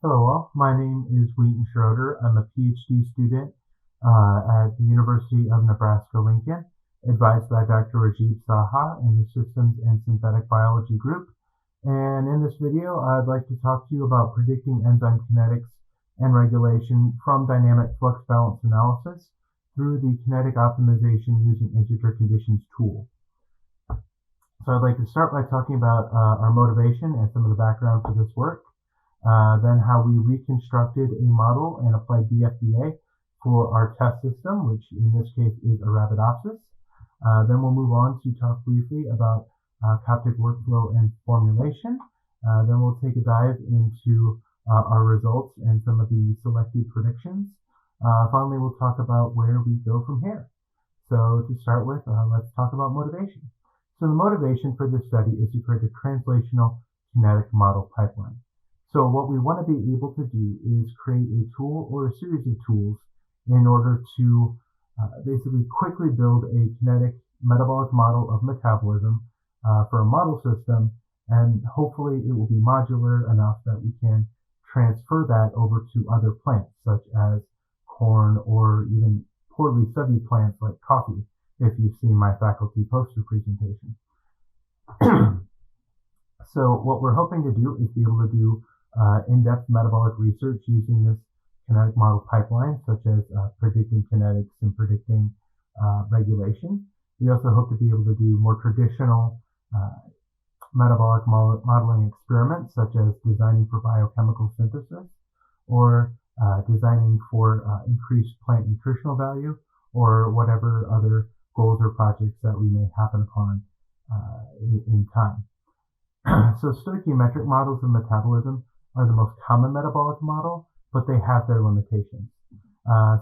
Hello all, my name is Wheaton Schroeder. I'm a PhD student at the University of Nebraska-Lincoln, advised by Dr. Rajiv Saha in the Systems and Synthetic Biology group. And in this video, I'd like to talk to you about predicting enzyme kinetics and regulation from dynamic flux balance analysis through the kinetic optimization using integer conditions tool. So I'd like to start by talking about our motivation and some of the background for this work. Then how we reconstructed a model and applied dFBA for our test system, which in this case is Arabidopsis. Then we'll move on to talk briefly about Coptic workflow and formulation. Then we'll take a dive into our results and some of the selected predictions. Finally, we'll talk about where we go from here. So to start with, let's talk about motivation. So the motivation for this study is to create a translational kinetic model pipeline. So what we want to be able to do is create a tool or a series of tools in order to basically quickly build a kinetic metabolic model of metabolism for a model system, and hopefully it will be modular enough that we can transfer that over to other plants such as corn or even poorly studied plants like coffee, if you've seen my faculty poster presentation. So what we're hoping to do is be able to do in-depth metabolic research using this kinetic model pipeline, such as predicting kinetics and predicting regulation. We also hope to be able to do more traditional metabolic modeling experiments, such as designing for biochemical synthesis or designing for increased plant nutritional value, or whatever other goals or projects that we may happen upon in time. So stoichiometric models of metabolism are the most common metabolic model, but they have their limitations.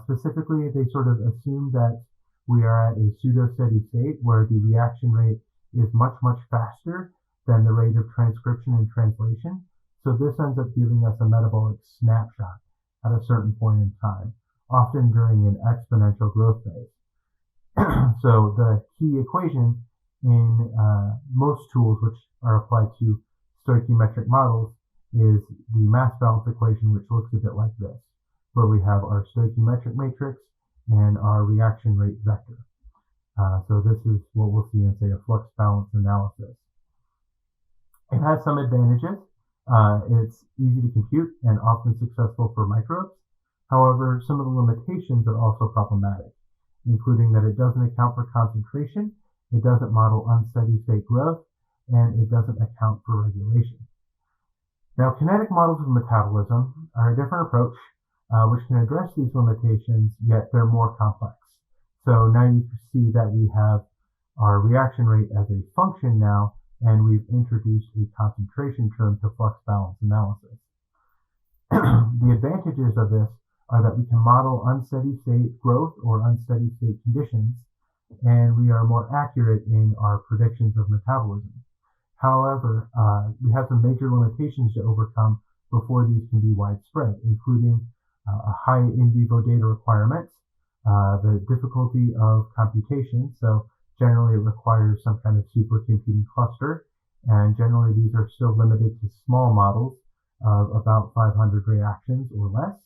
Specifically, they sort of assume that we are at a pseudo-steady state where the reaction rate is much, much faster than the rate of transcription and translation. So this ends up giving us a metabolic snapshot at a certain point in time, often during an exponential growth phase. So the key equation in most tools which are applied to stoichiometric models is the mass balance equation, which looks a bit like this, where we have our stoichiometric matrix and our reaction rate vector. So this is what we'll see in, say, a flux balance analysis. It has some advantages. It's easy to compute and often successful for microbes. However, some of the limitations are also problematic, including that it doesn't account for concentration, it doesn't model unsteady state growth, and it doesn't account for regulation. Now, kinetic models of metabolism are a different approach which can address these limitations, yet they're more complex. So now you see that we have our reaction rate as a function now, and we've introduced a concentration term to flux balance analysis. The advantages of this are that we can model unsteady state growth or unsteady state conditions, and we are more accurate in our predictions of metabolism. However, we have some major limitations to overcome before these can be widespread, including a high in vivo data requirements, the difficulty of computation. So generally it requires some kind of supercomputing cluster, and generally these are still limited to small models of about 500 reactions or less.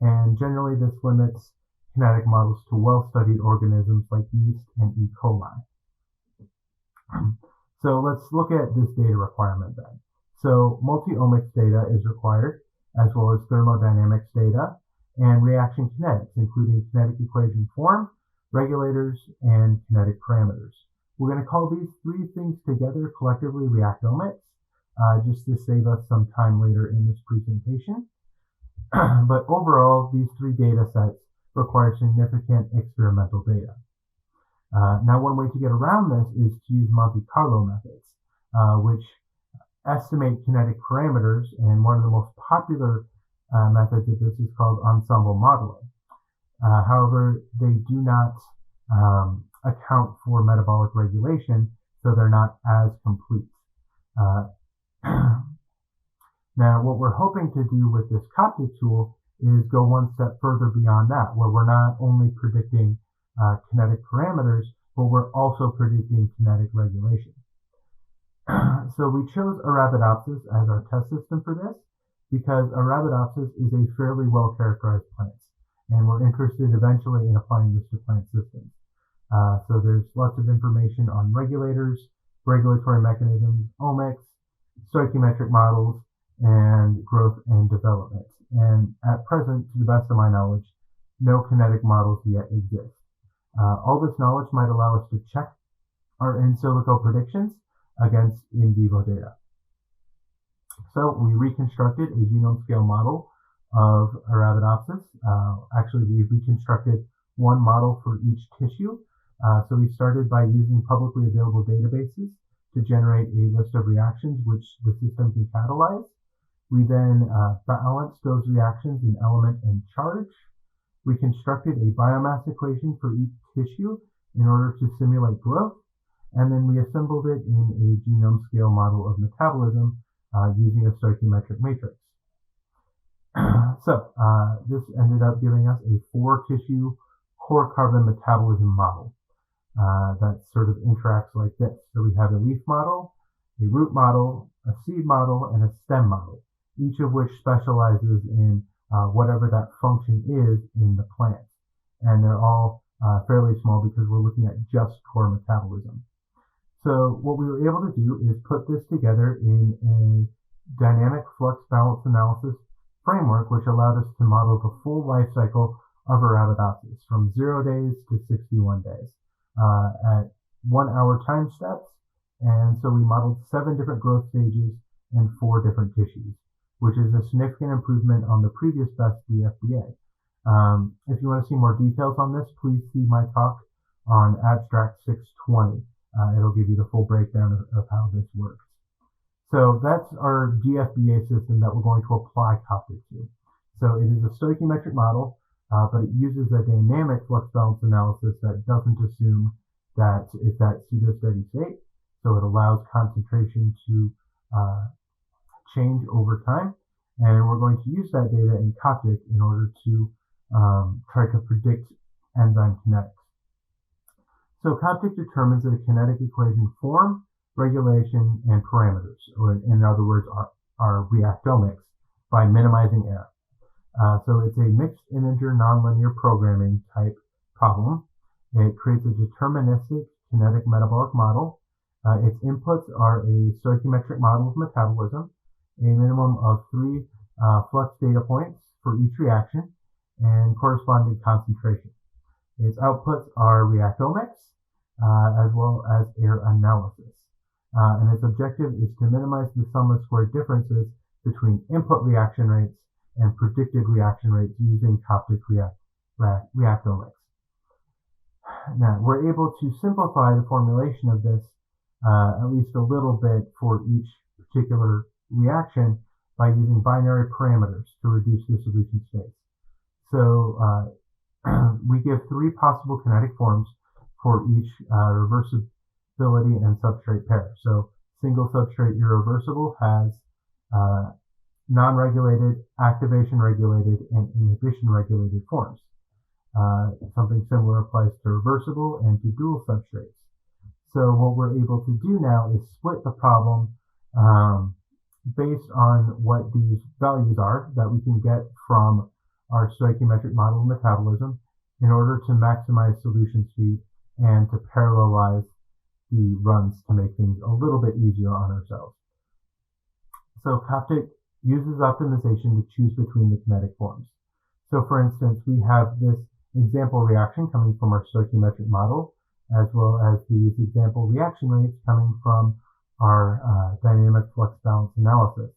And generally this limits kinetic models to well-studied organisms like yeast and E. coli. So let's look at this data requirement then. So multi-omics data is required, as well as thermodynamics data and reaction kinetics, including kinetic equation form, regulators, and kinetic parameters. We're going to call these three things together collectively reactomics, just to save us some time later in this presentation. But overall, these three data sets require significant experimental data. Now, one way to get around this is to use Monte Carlo methods, which estimate kinetic parameters, and one of the most popular methods of this is called ensemble modeling. However, they do not account for metabolic regulation, so they're not as complete. Now, what we're hoping to do with this Coptic tool is go one step further beyond that, where we're not only predicting kinetic parameters, but we're also predicting kinetic regulation. So we chose Arabidopsis as our test system for this because Arabidopsis is a fairly well-characterized plant, and we're interested eventually in applying this to plant systems. So there's lots of information on regulators, regulatory mechanisms, omics, stoichiometric models, and growth and development. And at present, to the best of my knowledge, no kinetic models yet exist. All this knowledge might allow us to check our in silico predictions against in vivo data. So we reconstructed a genome-scale model of Arabidopsis. Actually, we reconstructed one model for each tissue. So we started by using publicly available databases to generate a list of reactions which the system can catalyze. We then balanced those reactions in element and charge. We constructed a biomass equation for each tissue in order to simulate growth. And then we assembled it in a genome-scale model of metabolism using a stoichiometric matrix. So this ended up giving us a 4-tissue core carbon metabolism model that sort of interacts like this. So we have a leaf model, a root model, a seed model, and a stem model, each of which specializes in whatever that function is in the plant. And they're all fairly small because we're looking at just core metabolism. So what we were able to do is put this together in a dynamic flux balance analysis framework, which allowed us to model the full life cycle of Arabidopsis from 0 days to 61 days at 1 hour time steps. And so we modeled 7 different growth stages and 4 different tissues, which is a significant improvement on the previous best dFBA. If you want to see more details on this, please see my talk on abstract 620. It'll give you the full breakdown of how this works. So that's our dFBA system that we're going to apply Coptic to. So it is a stoichiometric model, but it uses a dynamic flux balance analysis that doesn't assume that it's at pseudo-steady state. So it allows concentration to change over time. And we're going to use that data in Coptic in order to try to predict enzyme kinetics. So Coptic determines that a kinetic equation form, regulation, and parameters, or in other words, our reactomics, by minimizing error. So it's a mixed integer nonlinear programming type problem. It creates a deterministic kinetic metabolic model. Its inputs are a stoichiometric model of metabolism, a minimum of 3 flux data points for each reaction, and corresponding concentration. Its outputs are reactomics, as well as air analysis. And its objective is to minimize the sum of squared differences between input reaction rates and predicted reaction rates using Coptic reactomics. Now, we're able to simplify the formulation of this at least a little bit for each particular reaction by using binary parameters to reduce the solution space. So we give 3 possible kinetic forms for each reversibility and substrate pair. So single substrate irreversible has non-regulated, activation-regulated, and inhibition-regulated forms. Something similar applies to reversible and to dual substrates. So what we're able to do now is split the problem based on what these values are that we can get from our stoichiometric model of metabolism in order to maximize solution speed and to parallelize the runs to make things a little bit easier on ourselves. So Coptic uses optimization to choose between the kinetic forms. So for instance, we have this example reaction coming from our stoichiometric model, as well as these example reaction rates coming from our dynamic flux balance analysis.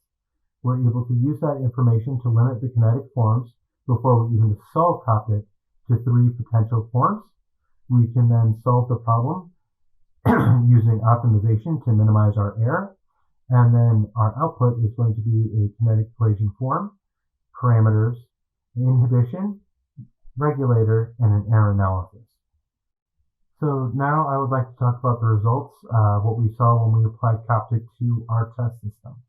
We're able to use that information to limit the kinetic forms before we even solve Coptic to 3 potential forms. We can then solve the problem using optimization to minimize our error. And then our output is going to be a kinetic equation form, parameters, inhibition, regulator, and an error analysis. So now I would like to talk about the results, what we saw when we applied Coptic to our test system.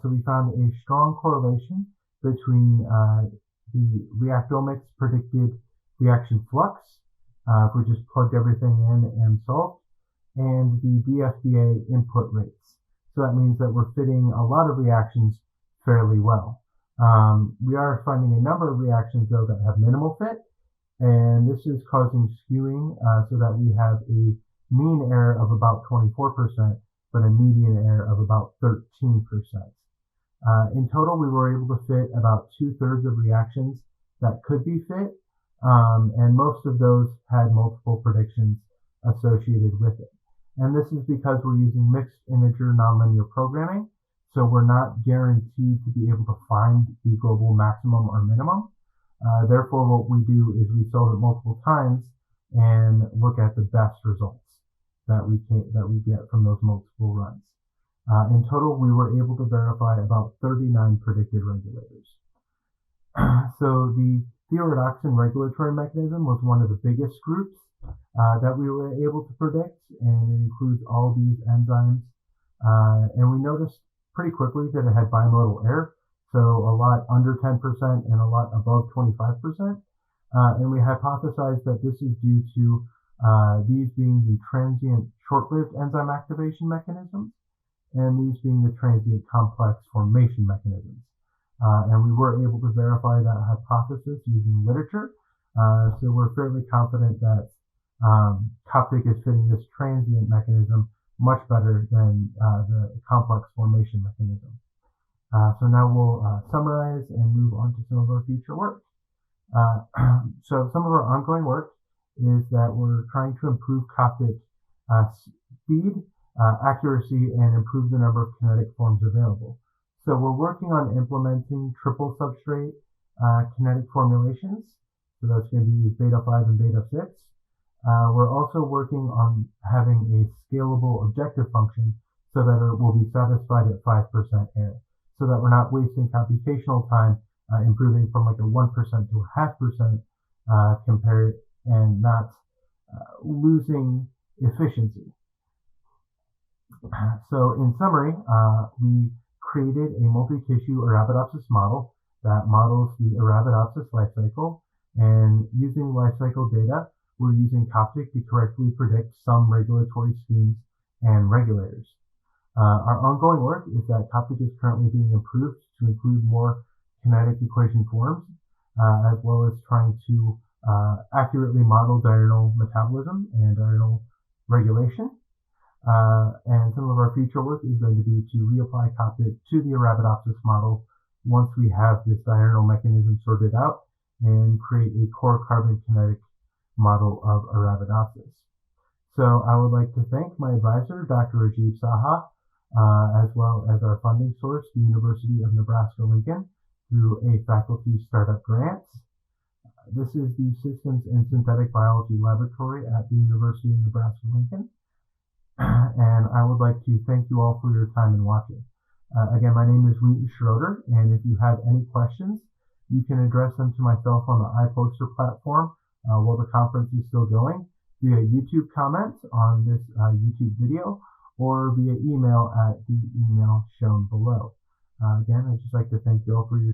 So we found a strong correlation between the reactomics predicted reaction flux, if we just plugged everything in and solved, and the dFBA input rates. So that means that we're fitting a lot of reactions fairly well. We are finding a number of reactions, though, that have minimal fit, and this is causing skewing so that we have a mean error of about 24%, but a median error of about 13%. In total, we were able to fit about 2/3 of reactions that could be fit, and most of those had multiple predictions associated with it. And this is because we're using mixed integer nonlinear programming, so we're not guaranteed to be able to find the global maximum or minimum. Therefore, what we do is we solve it multiple times and look at the best results that we get from those multiple runs. In total, we were able to verify about 39 predicted regulators. So the thioredoxin regulatory mechanism was one of the biggest groups that we were able to predict, and it includes all these enzymes. And we noticed pretty quickly that it had bimodal error, so a lot under 10% and a lot above 25%. And we hypothesized that this is due to these being the transient short-lived enzyme activation mechanisms, and these being the transient complex formation mechanisms. And we were able to verify that hypothesis using literature. So we're fairly confident that Coptic is fitting this transient mechanism much better than the complex formation mechanism. So now we'll summarize and move on to some of our future work. So some of our ongoing work is that we're trying to improve Coptic speed, accuracy, and improve the number of kinetic forms available. So we're working on implementing triple substrate kinetic formulations. So that's going to be beta 5 and beta 6. We're also working on having a scalable objective function so that it will be satisfied at 5% error, so that we're not wasting computational time improving from like a 1% to a 0.5% compared and not losing efficiency. So in summary, we created a multi-tissue Arabidopsis model that models the Arabidopsis life cycle, and using life cycle data, we're using Coptic to correctly predict some regulatory schemes and regulators. Our ongoing work is that Coptic is currently being improved to include more kinetic equation forms, as well as trying to accurately model diurnal metabolism and diurnal regulation. And some of our future work is going to be to reapply Coptic to the Arabidopsis model once we have this diurnal mechanism sorted out and create a core carbon kinetic model of Arabidopsis. So I would like to thank my advisor, Dr. Rajiv Saha, as well as our funding source, the University of Nebraska-Lincoln, through a faculty startup grant. This is the Systems and Synthetic Biology Laboratory at the University of Nebraska-Lincoln. And I would like to thank you all for your time in watching. Again, my name is Wheaton Schroeder, and if you have any questions, you can address them to myself on the iPoster platform while the conference is still going, via YouTube comments on this YouTube video, or via email at the email shown below. Again, I'd just like to thank you all for your